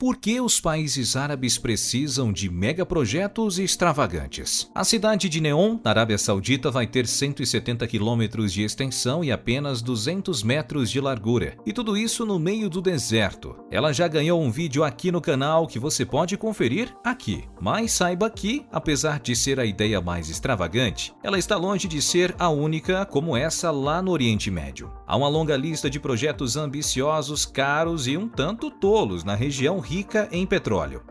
Por que os países árabes precisam de megaprojetos extravagantes? A cidade de Neom, na Arábia Saudita, vai ter 170 quilômetros de extensão e apenas 200 metros de largura. E tudo isso no meio do deserto. Ela já ganhou um vídeo aqui no canal que você pode conferir aqui. Mas saiba que, apesar de ser a ideia mais extravagante, ela está longe de ser a única como essa lá no Oriente Médio. Há uma longa lista de projetos ambiciosos, caros e um tanto tolos na região rica em petróleo.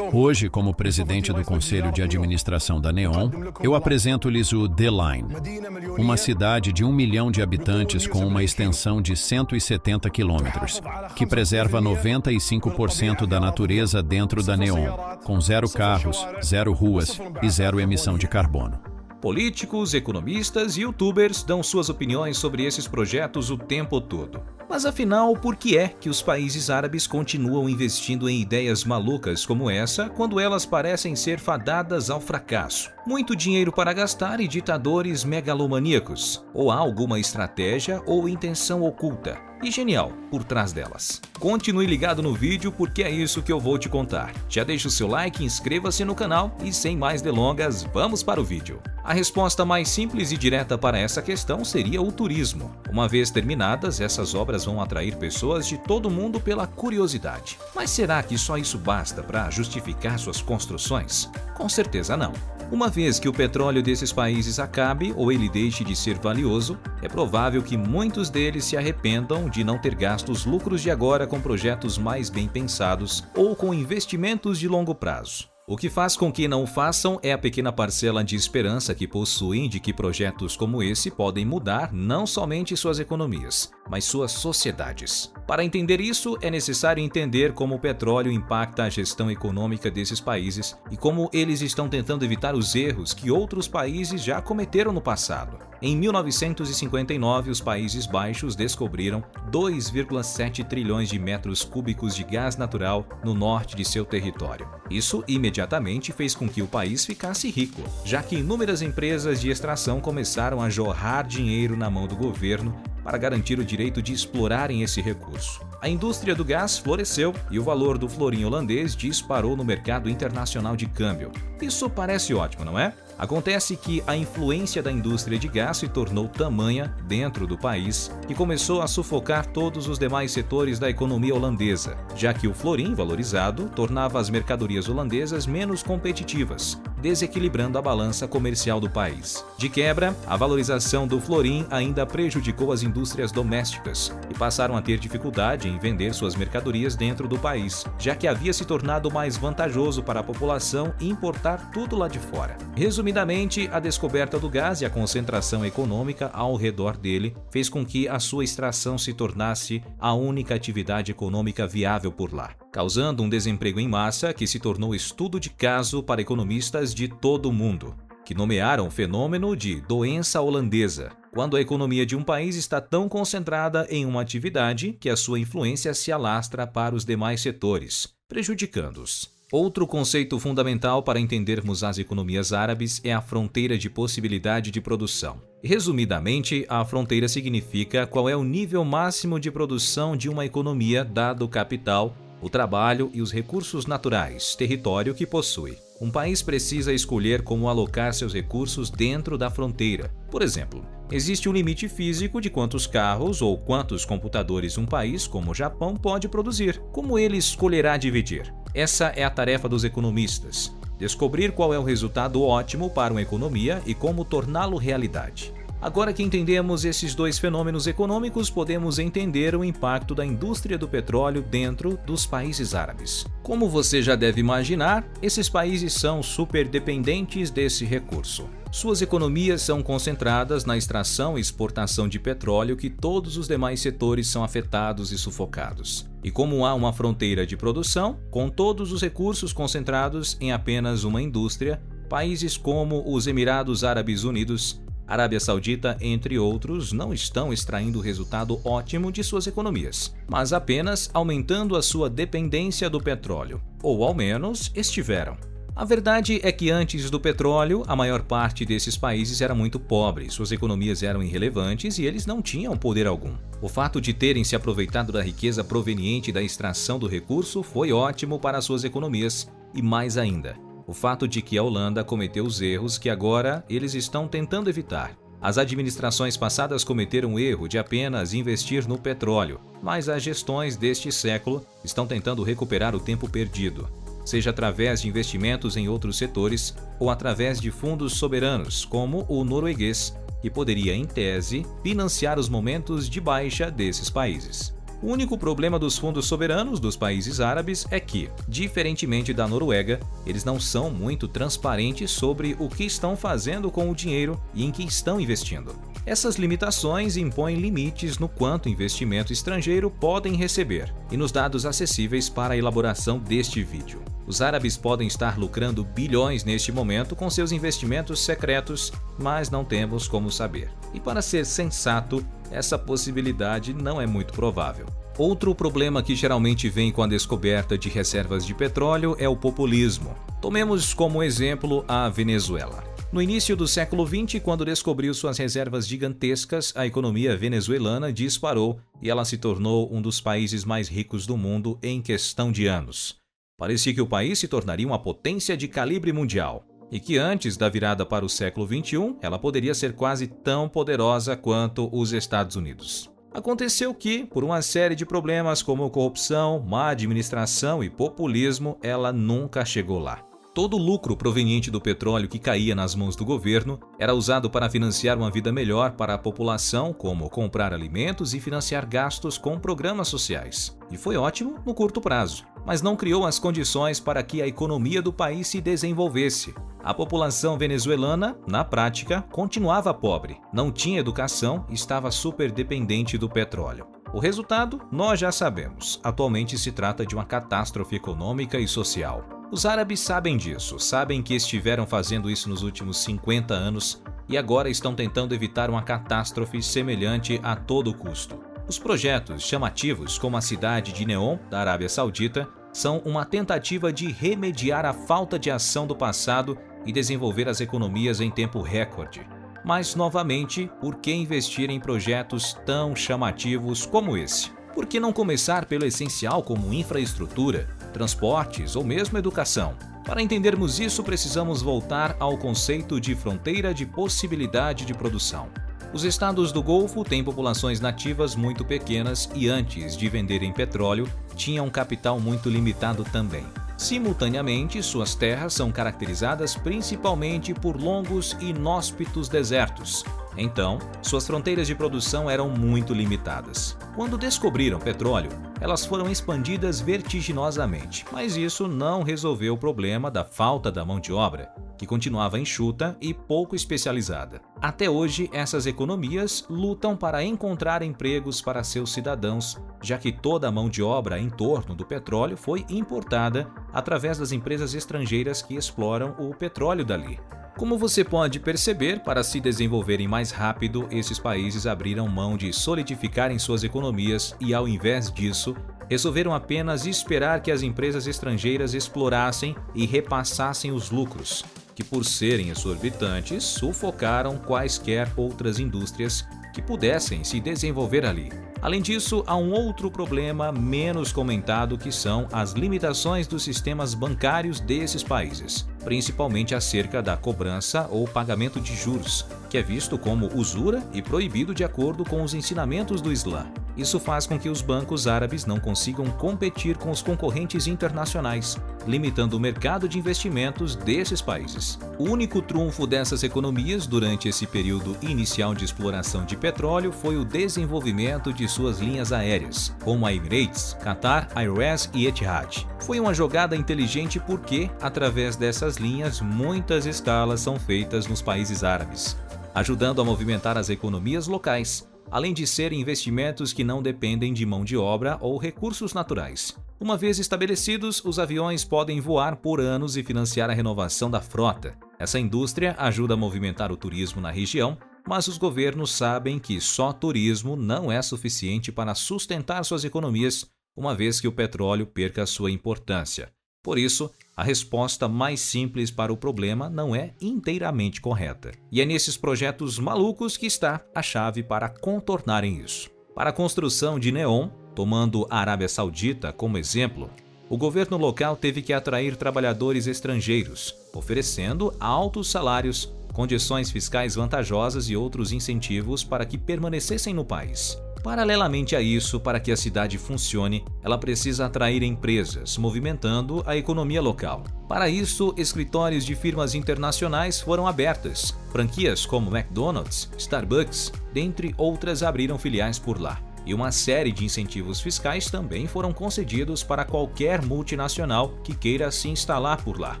Hoje, como presidente do Conselho de Administração da NEOM, eu apresento-lhes o The Line, uma cidade de 1 milhão de habitantes com uma extensão de 170 quilômetros, que preserva 95% da natureza dentro da NEOM, com 0 carros, 0 ruas e 0 emissão de carbono. Políticos, economistas e youtubers dão suas opiniões sobre esses projetos o tempo todo. Mas afinal, por que é que os países árabes continuam investindo em ideias malucas como essa quando elas parecem ser fadadas ao fracasso? Muito dinheiro para gastar e ditadores megalomaníacos? Ou há alguma estratégia ou intenção oculta e genial por trás delas? Continue ligado no vídeo porque é isso que eu vou te contar. Já deixa o seu like, inscreva-se no canal e sem mais delongas, vamos para o vídeo. A resposta mais simples e direta para essa questão seria o turismo. Uma vez terminadas, essas obras vão atrair pessoas de todo mundo pela curiosidade. Mas será que só isso basta para justificar suas construções? Com certeza não. Uma vez que o petróleo desses países acabe ou ele deixe de ser valioso, é provável que muitos deles se arrependam de não ter gasto os lucros de agora com projetos mais bem pensados ou com investimentos de longo prazo. O que faz com que não o façam é a pequena parcela de esperança que possuem de que projetos como esse podem mudar não somente suas economias, mas suas sociedades. Para entender isso, é necessário entender como o petróleo impacta a gestão econômica desses países e como eles estão tentando evitar os erros que outros países já cometeram no passado. Em 1959, os Países Baixos descobriram 2,7 trilhões de metros cúbicos de gás natural no norte de seu território. Isso imediatamente fez com que o país ficasse rico, já que inúmeras empresas de extração começaram a jorrar dinheiro na mão do governo para garantir o direito de explorarem esse recurso. A indústria do gás floresceu e o valor do florim holandês disparou no mercado internacional de câmbio. Isso parece ótimo, não é? Acontece que a influência da indústria de gás se tornou tamanha dentro do país que começou a sufocar todos os demais setores da economia holandesa, já que o florim valorizado tornava as mercadorias holandesas menos competitivas, desequilibrando a balança comercial do país. De quebra, a valorização do florim ainda prejudicou as indústrias domésticas e passaram a ter dificuldade em vender suas mercadorias dentro do país, já que havia se tornado mais vantajoso para a população importar tudo lá de fora. Resumidamente, a descoberta do gás e a concentração econômica ao redor dele fez com que a sua extração se tornasse a única atividade econômica viável por lá, causando um desemprego em massa que se tornou estudo de caso para economistas de todo o mundo, que nomearam o fenômeno de doença holandesa, quando a economia de um país está tão concentrada em uma atividade que a sua influência se alastra para os demais setores, prejudicando-os. Outro conceito fundamental para entendermos as economias árabes é a fronteira de possibilidade de produção. Resumidamente, a fronteira significa qual é o nível máximo de produção de uma economia dado o capital, o trabalho e os recursos naturais, território que possui. Um país precisa escolher como alocar seus recursos dentro da fronteira. Por exemplo, existe um limite físico de quantos carros ou quantos computadores um país, como o Japão, pode produzir. Como ele escolherá dividir? Essa é a tarefa dos economistas: descobrir qual é o resultado ótimo para uma economia e como torná-lo realidade. Agora que entendemos esses dois fenômenos econômicos, podemos entender o impacto da indústria do petróleo dentro dos países árabes. Como você já deve imaginar, esses países são super dependentes desse recurso. Suas economias são concentradas na extração e exportação de petróleo, que todos os demais setores são afetados e sufocados. E como há uma fronteira de produção, com todos os recursos concentrados em apenas uma indústria, países como os Emirados Árabes Unidos, Arábia Saudita, entre outros, não estão extraindo o resultado ótimo de suas economias, mas apenas aumentando a sua dependência do petróleo, ou ao menos estiveram. A verdade é que antes do petróleo, a maior parte desses países era muito pobre, suas economias eram irrelevantes e eles não tinham poder algum. O fato de terem se aproveitado da riqueza proveniente da extração do recurso foi ótimo para suas economias e mais ainda, o fato de que a Holanda cometeu os erros que agora eles estão tentando evitar. As administrações passadas cometeram o erro de apenas investir no petróleo, mas as gestões deste século estão tentando recuperar o tempo perdido, seja através de investimentos em outros setores ou através de fundos soberanos, como o norueguês, que poderia, em tese, financiar os momentos de baixa desses países. O único problema dos fundos soberanos dos países árabes é que, diferentemente da Noruega, eles não são muito transparentes sobre o que estão fazendo com o dinheiro e em que estão investindo. Essas limitações impõem limites no quanto investimento estrangeiro podem receber e nos dados acessíveis para a elaboração deste vídeo. Os árabes podem estar lucrando bilhões neste momento com seus investimentos secretos, mas não temos como saber. E para ser sensato, essa possibilidade não é muito provável. Outro problema que geralmente vem com a descoberta de reservas de petróleo é o populismo. Tomemos como exemplo a Venezuela. No início do século XX, quando descobriu suas reservas gigantescas, a economia venezuelana disparou e ela se tornou um dos países mais ricos do mundo em questão de anos. Parecia que o país se tornaria uma potência de calibre mundial e que antes da virada para o século XXI, ela poderia ser quase tão poderosa quanto os Estados Unidos. Aconteceu que, por uma série de problemas como corrupção, má administração e populismo, ela nunca chegou lá. Todo o lucro proveniente do petróleo que caía nas mãos do governo era usado para financiar uma vida melhor para a população, como comprar alimentos e financiar gastos com programas sociais. E foi ótimo no curto prazo, mas não criou as condições para que a economia do país se desenvolvesse. A população venezuelana, na prática, continuava pobre, não tinha educação e estava super dependente do petróleo. O resultado, nós já sabemos. Atualmente se trata de uma catástrofe econômica e social. Os árabes sabem disso, sabem que estiveram fazendo isso nos últimos 50 anos e agora estão tentando evitar uma catástrofe semelhante a todo custo. Os projetos chamativos, como a cidade de Neom, da Arábia Saudita, são uma tentativa de remediar a falta de ação do passado e desenvolver as economias em tempo recorde. Mas, novamente, por que investir em projetos tão chamativos como esse? Por que não começar pelo essencial como infraestrutura, transportes ou mesmo educação? Para entendermos isso, precisamos voltar ao conceito de fronteira de possibilidade de produção. Os estados do Golfo têm populações nativas muito pequenas e antes de venderem petróleo, tinham um capital muito limitado também. Simultaneamente, suas terras são caracterizadas principalmente por longos e inóspitos desertos. Então, suas fronteiras de produção eram muito limitadas. Quando descobriram petróleo, elas foram expandidas vertiginosamente, mas isso não resolveu o problema da falta da mão de obra, que continuava enxuta e pouco especializada. Até hoje, essas economias lutam para encontrar empregos para seus cidadãos, já que toda a mão de obra em torno do petróleo foi importada através das empresas estrangeiras que exploram o petróleo dali. Como você pode perceber, para se desenvolverem mais rápido, esses países abriram mão de solidificarem suas economias e, ao invés disso, resolveram apenas esperar que as empresas estrangeiras explorassem e repassassem os lucros, que, por serem exorbitantes, sufocaram quaisquer outras indústrias que pudessem se desenvolver ali. Além disso, há um outro problema menos comentado, que são as limitações dos sistemas bancários desses países, principalmente acerca da cobrança ou pagamento de juros, que é visto como usura e proibido de acordo com os ensinamentos do Islã. Isso faz com que os bancos árabes não consigam competir com os concorrentes internacionais, limitando o mercado de investimentos desses países. O único trunfo dessas economias durante esse período inicial de exploração de petróleo foi o desenvolvimento de suas linhas aéreas, como a Emirates, Qatar Airways e Etihad. Foi uma jogada inteligente porque, através dessas linhas, muitas escalas são feitas nos países árabes, ajudando a movimentar as economias locais, além de serem investimentos que não dependem de mão de obra ou recursos naturais. Uma vez estabelecidos, os aviões podem voar por anos e financiar a renovação da frota. Essa indústria ajuda a movimentar o turismo na região, mas os governos sabem que só turismo não é suficiente para sustentar suas economias, uma vez que o petróleo perca sua importância. Por isso, a resposta mais simples para o problema não é inteiramente correta. E é nesses projetos malucos que está a chave para contornarem isso. Para a construção de NEOM, tomando a Arábia Saudita como exemplo, o governo local teve que atrair trabalhadores estrangeiros, oferecendo altos salários, condições fiscais vantajosas e outros incentivos para que permanecessem no país. Paralelamente a isso, para que a cidade funcione, ela precisa atrair empresas, movimentando a economia local. Para isso, escritórios de firmas internacionais foram abertas. Franquias como McDonald's, Starbucks, dentre outras, abriram filiais por lá. E uma série de incentivos fiscais também foram concedidos para qualquer multinacional que queira se instalar por lá.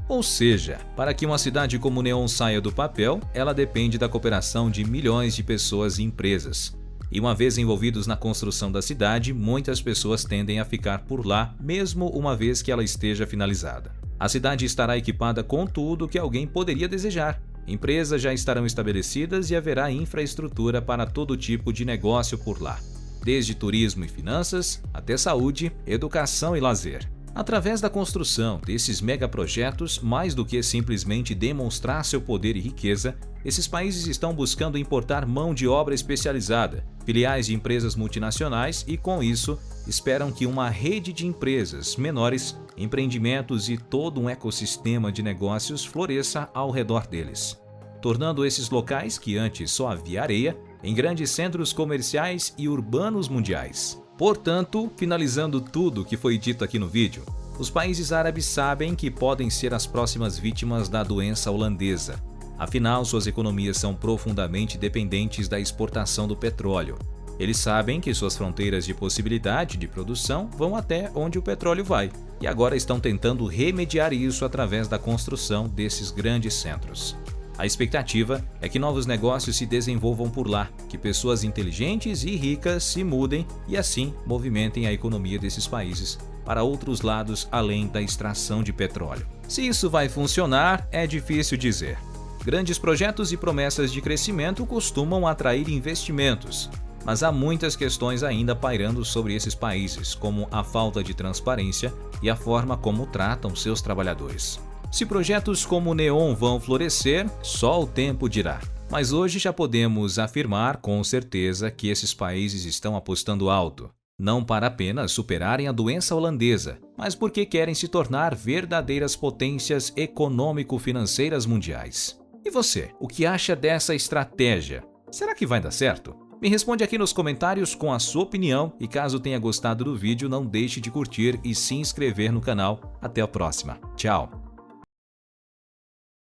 Ou seja, para que uma cidade como NEOM saia do papel, ela depende da cooperação de milhões de pessoas e empresas. E uma vez envolvidos na construção da cidade, muitas pessoas tendem a ficar por lá, mesmo uma vez que ela esteja finalizada. A cidade estará equipada com tudo que alguém poderia desejar. Empresas já estarão estabelecidas e haverá infraestrutura para todo tipo de negócio por lá, desde turismo e finanças até saúde, educação e lazer. Através da construção desses megaprojetos, mais do que simplesmente demonstrar seu poder e riqueza, esses países estão buscando importar mão de obra especializada, filiais de empresas multinacionais e, com isso, esperam que uma rede de empresas menores, empreendimentos e todo um ecossistema de negócios floresça ao redor deles, tornando esses locais, que antes só havia areia, em grandes centros comerciais e urbanos mundiais. Portanto, finalizando tudo o que foi dito aqui no vídeo, os países árabes sabem que podem ser as próximas vítimas da doença holandesa. Afinal, suas economias são profundamente dependentes da exportação do petróleo. Eles sabem que suas fronteiras de possibilidade de produção vão até onde o petróleo vai, e agora estão tentando remediar isso através da construção desses grandes centros. A expectativa é que novos negócios se desenvolvam por lá, que pessoas inteligentes e ricas se mudem e assim movimentem a economia desses países para outros lados além da extração de petróleo. Se isso vai funcionar, é difícil dizer. Grandes projetos e promessas de crescimento costumam atrair investimentos, mas há muitas questões ainda pairando sobre esses países, como a falta de transparência e a forma como tratam seus trabalhadores. Se projetos como o NEOM vão florescer, só o tempo dirá. Mas hoje já podemos afirmar com certeza que esses países estão apostando alto. Não para apenas superarem a doença holandesa, mas porque querem se tornar verdadeiras potências econômico-financeiras mundiais. E você, o que acha dessa estratégia? Será que vai dar certo? Me responde aqui nos comentários com a sua opinião e caso tenha gostado do vídeo, não deixe de curtir e se inscrever no canal. Até a próxima. Tchau!